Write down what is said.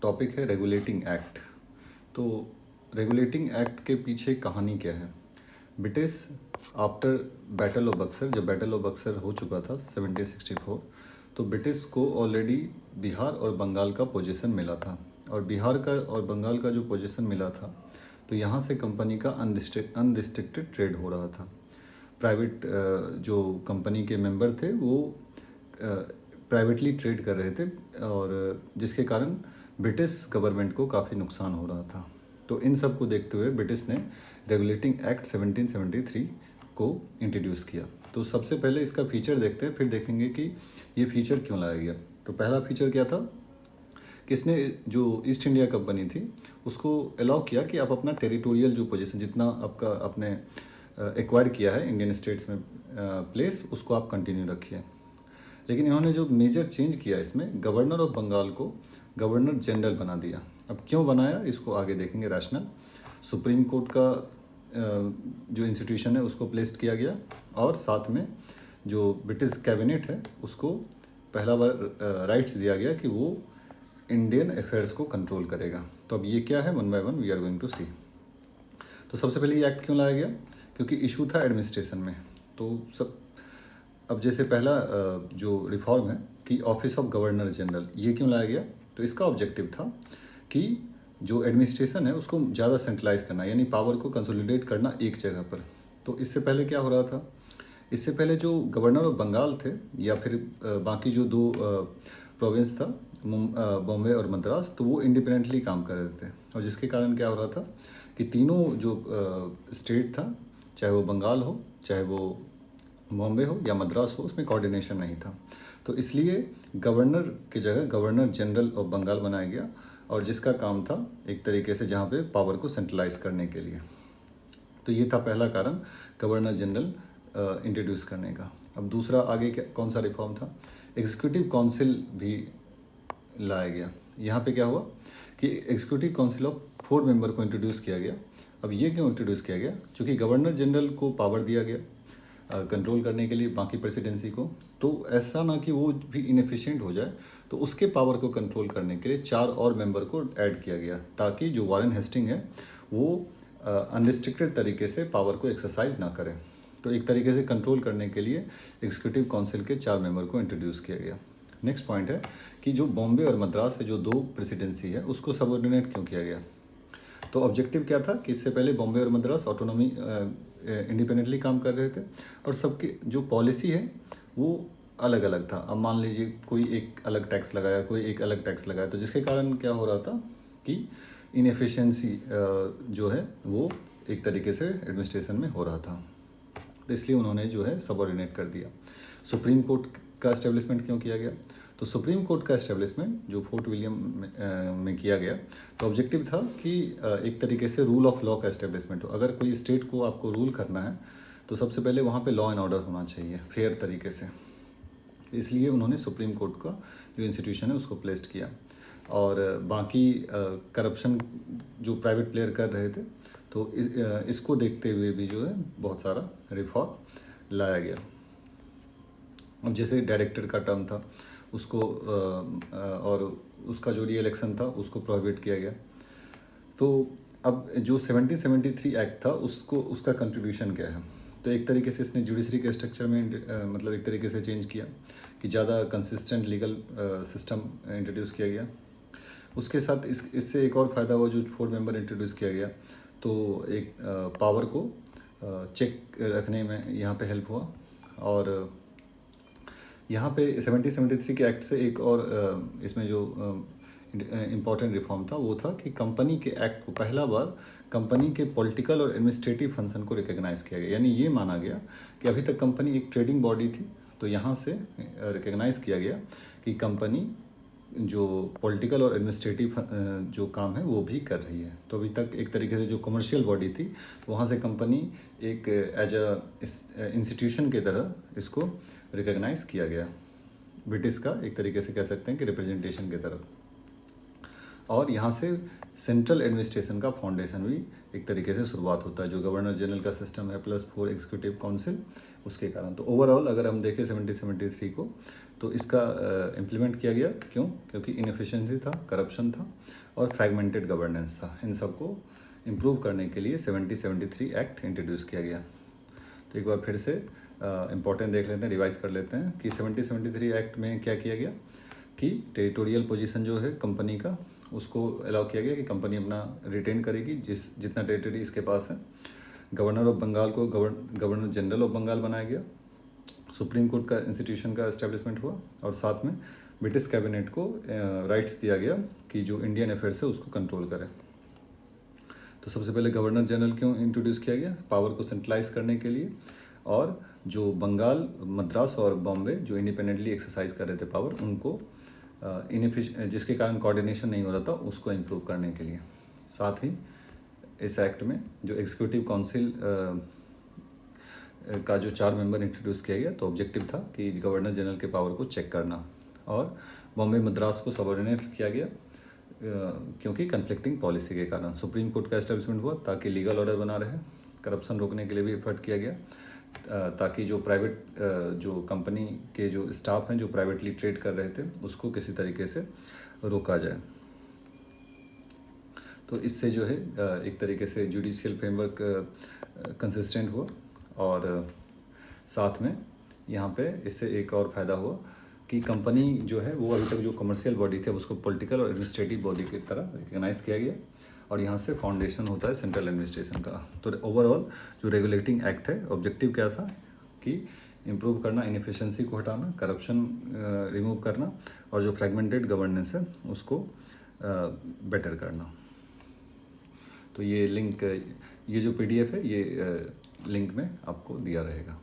Topic है regulating act. तो regulating act के पीछे कहानी क्या है? British after battle of Buxar, जब बैटल ऑफ बक्सर हो चुका था 1764, तो ब्रिटिश को ऑलरेडी बिहार और बंगाल का पोजीशन मिला था। और बिहार का और बंगाल का जो पोजीशन मिला था, तो यहाँ से कंपनी का अनरिस्ट्रिक्टेड ट्रेड हो रहा था। प्राइवेट जो कंपनी के मेंबर थे वो प्राइवेटली ट्रेड कर रहे थे, और जिसके कारण ब्रिटिश गवर्नमेंट को काफ़ी नुकसान हो रहा था। तो इन सब को देखते हुए ब्रिटिश ने रेगुलेटिंग एक्ट 1773 को इंट्रोड्यूस किया। तो सबसे पहले इसका फीचर देखते हैं, फिर देखेंगे कि ये फीचर क्यों लाया गया। तो पहला फीचर क्या था कि इसने जो ईस्ट इंडिया कंपनी थी उसको अलाउ किया कि आप अपना टेरिटोरियल जो पोजीशन जितना आपका आपने एक्वायर किया है इंडियन स्टेट्स में प्लेस, उसको आप कंटिन्यू रखिए। लेकिन इन्होंने जो मेजर चेंज किया इसमें, गवर्नर ऑफ बंगाल को गवर्नर जनरल बना दिया। अब क्यों बनाया इसको आगे देखेंगे रैशनल। सुप्रीम कोर्ट का जो इंस्टीट्यूशन है उसको प्लेस्ड किया गया, और साथ में जो ब्रिटिश कैबिनेट है उसको पहला बार राइट्स दिया गया कि वो इंडियन अफेयर्स को कंट्रोल करेगा। तो अब ये क्या है, one by one we are going to see. तो सबसे पहले ये एक्ट क्यों लाया गया? क्योंकि इशू था एडमिनिस्ट्रेशन में। तो सब अब जैसे पहला जो रिफॉर्म है कि ऑफिस ऑफ गवर्नर जनरल, ये क्यों लाया गया? तो इसका ऑब्जेक्टिव था कि जो एडमिनिस्ट्रेशन है उसको ज़्यादा सेंट्रलाइज करना, यानी पावर को कंसोलिडेट करना एक जगह पर। तो इससे पहले क्या हो रहा था, इससे पहले जो गवर्नर ऑफ बंगाल थे या फिर बाकी जो दो प्रोविंस था बॉम्बे और मद्रास, तो वो इंडिपेंडेंटली काम कर रहे थे। और जिसके कारण क्या हो रहा था कि तीनों जो स्टेट था, चाहे वो बंगाल हो, चाहे वो बॉम्बे हो या मद्रास हो, उसमें कोऑर्डिनेशन नहीं था। तो इसलिए गवर्नर की जगह गवर्नर जनरल ऑफ बंगाल बनाया गया, और जिसका काम था एक तरीके से जहाँ पे पावर को सेंट्रलाइज करने के लिए। तो ये था पहला कारण गवर्नर जनरल इंट्रोड्यूस करने का। अब दूसरा आगे क्या कौन सा रिफॉर्म था? एग्जीक्यूटिव काउंसिल भी लाया गया। यहाँ पे क्या हुआ कि एग्जीक्यूटिव काउंसिल ऑफ 4 मेंबर को इंट्रोड्यूस किया गया। अब ये क्यों इंट्रोड्यूस किया गया? क्योंकि गवर्नर जनरल को पावर दिया गया कंट्रोल करने के लिए बाकी प्रेसिडेंसी को, तो ऐसा ना कि वो भी इनएफिशिएंट हो जाए, तो उसके पावर को कंट्रोल करने के लिए 4 और मेंबर को ऐड किया गया, ताकि जो वॉरेन हेस्टिंग है वो अनरिस्ट्रिक्टेड तरीके से पावर को एक्सरसाइज ना करे। तो एक तरीके से कंट्रोल करने के लिए एग्जीक्यूटिव काउंसिल के 4 मेंबर को इंट्रोड्यूस किया गया। नेक्स्ट पॉइंट है कि जो बॉम्बे और मद्रास है, जो 2 प्रेसिडेंसी है, उसको सबऑर्डिनेट क्यों किया गया? तो ऑब्जेक्टिव क्या था कि इससे पहले बॉम्बे और मद्रास ऑटोनॉमी इंडिपेंडेंटली काम कर रहे थे, और सबकी जो पॉलिसी है वो अलग अलग था। अब मान लीजिए कोई एक अलग टैक्स लगाया, कोई एक अलग टैक्स लगाया, तो जिसके कारण क्या हो रहा था कि इनएफिशिएंसी जो है वो एक तरीके से एडमिनिस्ट्रेशन में हो रहा था। तो इसलिए उन्होंने जो है सबऑर्डिनेट कर दिया। सुप्रीम कोर्ट का एस्टेब्लिशमेंट क्यों किया गया? तो सुप्रीम कोर्ट का एस्टेब्लिशमेंट जो फोर्ट विलियम में किया गया, तो ऑब्जेक्टिव था कि एक तरीके से रूल ऑफ लॉ का एस्टेब्लिशमेंट हो। अगर कोई स्टेट को आपको रूल करना है तो सबसे पहले वहाँ पे लॉ एंड ऑर्डर होना चाहिए फेयर तरीके से। इसलिए उन्होंने सुप्रीम कोर्ट का जो इंस्टीट्यूशन है उसको प्लेस्ड किया। और बाकी करप्शन जो प्राइवेट प्लेयर कर रहे थे, तो इसको देखते हुए भी जो है बहुत सारा रिफॉर्म लाया गया। अब जैसे डायरेक्टर का टर्म था उसको और उसका जो री इलेक्शन था उसको प्रोहिबिट किया गया। तो अब जो 1773 एक्ट था उसको उसका कंट्रीब्यूशन क्या है? तो एक तरीके से इसने जुडिशरी के स्ट्रक्चर में मतलब एक तरीके से चेंज किया कि ज़्यादा कंसिस्टेंट लीगल सिस्टम इंट्रोड्यूस किया गया। उसके साथ इससे एक और फ़ायदा हुआ, जो 4 मेंबर इंट्रोड्यूस किया गया, तो एक पावर को चेक रखने में यहाँ पे हेल्प हुआ। और यहाँ पे 1773 के एक्ट से एक और इसमें जो इम्पॉर्टेंट रिफॉर्म था वो था कि कंपनी के एक्ट को पहला बार कंपनी के पॉलिटिकल और एडमिनिस्ट्रेटिव फंक्शन को रिकॉग्नाइज किया गया। यानी ये माना गया कि अभी तक कंपनी एक ट्रेडिंग बॉडी थी, तो यहाँ से रिकॉग्नाइज किया गया कि कंपनी जो पॉलिटिकल और एडमिनिस्ट्रेटिव जो काम है वो भी कर रही है। तो अभी तक एक तरीके से जो कमर्शियल बॉडी थी, वहाँ से कंपनी एक एज अ इंस्टीट्यूशन के तरह इसको रिकॉग्नाइज किया गया, ब्रिटिश का एक तरीके से कह सकते हैं कि रिप्रेजेंटेशन की तरफ। और यहाँ से सेंट्रल एडमिनिस्ट्रेशन का फाउंडेशन भी एक तरीके से शुरुआत होता है, जो गवर्नर जनरल का सिस्टम है प्लस 4 एग्जीक्यूटिव काउंसिल, उसके कारण। तो ओवरऑल अगर हम देखें 1773 को, तो इसका इम्प्लीमेंट किया गया, क्यों? क्योंकि इनएफिशिएंसी था, करप्शन था और फ्रैगमेंटेड गवर्नेंस था। इन सबको इम्प्रूव करने के लिए 7073 एक्ट इंट्रोड्यूस किया गया। तो एक बार फिर से इम्पोर्टेंट देख लेते हैं, रिवाइज कर लेते हैं कि 7073 एक्ट में क्या किया गया कि टेरिटोरियल पोजीशन जो है कंपनी का, उसको अलाउ किया गया कि कंपनी अपना रिटेन करेगी जितना टेरिटरी इसके पास है। गवर्नर ऑफ बंगाल को गवर्नर जनरल ऑफ बंगाल बनाया गया। सुप्रीम कोर्ट का इंस्टीट्यूशन का एस्टेब्लिशमेंट हुआ और साथ में ब्रिटिश कैबिनेट को राइट्स दिया गया कि जो इंडियन अफेयर्स है उसको कंट्रोल करे। तो सबसे पहले गवर्नर जनरल क्यों इंट्रोड्यूस किया गया? पावर को सेंट्रलाइज करने के लिए, और जो बंगाल, मद्रास और बॉम्बे जो इंडिपेंडेंटली एक्सरसाइज कर रहे थे पावर, उनको जिसके कारण कोऑर्डिनेशन नहीं हो रहा था उसको इम्प्रूव करने के लिए। साथ ही इस एक्ट में जो एग्जीक्यूटिव काउंसिल का जो 4 मेंबर इंट्रोड्यूस किया गया, तो ऑब्जेक्टिव था कि गवर्नर जनरल के पावर को चेक करना, और बॉम्बे मद्रास को सबऑर्डिनेट किया गया क्योंकि कन्फ्लिक्टिंग पॉलिसी के कारण। सुप्रीम कोर्ट का एस्टेब्लिशमेंट हुआ ताकि लीगल ऑर्डर बना रहे। करप्शन रोकने के लिए भी एफर्ट किया गया ताकि जो प्राइवेट जो कंपनी के जो स्टाफ हैं जो प्राइवेटली ट्रेड कर रहे थे उसको किसी तरीके से रोका जाए। तो इससे जो है एक तरीके से जुडिशियल फ्रेमवर्क कंसिस्टेंट हुआ, और साथ में यहाँ पे इससे एक और फ़ायदा हुआ कि कंपनी जो है वो अभी तक जो कमर्शियल बॉडी थे उसको पॉलिटिकल और एडमिनिस्ट्रेटिव बॉडी की तरह रिकग्नाइज़ किया गया, और यहाँ से फाउंडेशन होता है सेंट्रल एडमिनिस्ट्रेशन का। तो ओवरऑल जो रेगुलेटिंग एक्ट है, ऑब्जेक्टिव क्या था कि इम्प्रूव करना, इनएफिशिएंसी को हटाना, करप्शन रिमूव करना, और जो फ्रैगमेंटेड गवर्नेंस है उसको बेटर करना। तो ये लिंक, ये जो PDF है ये लिंक में आपको दिया रहेगा।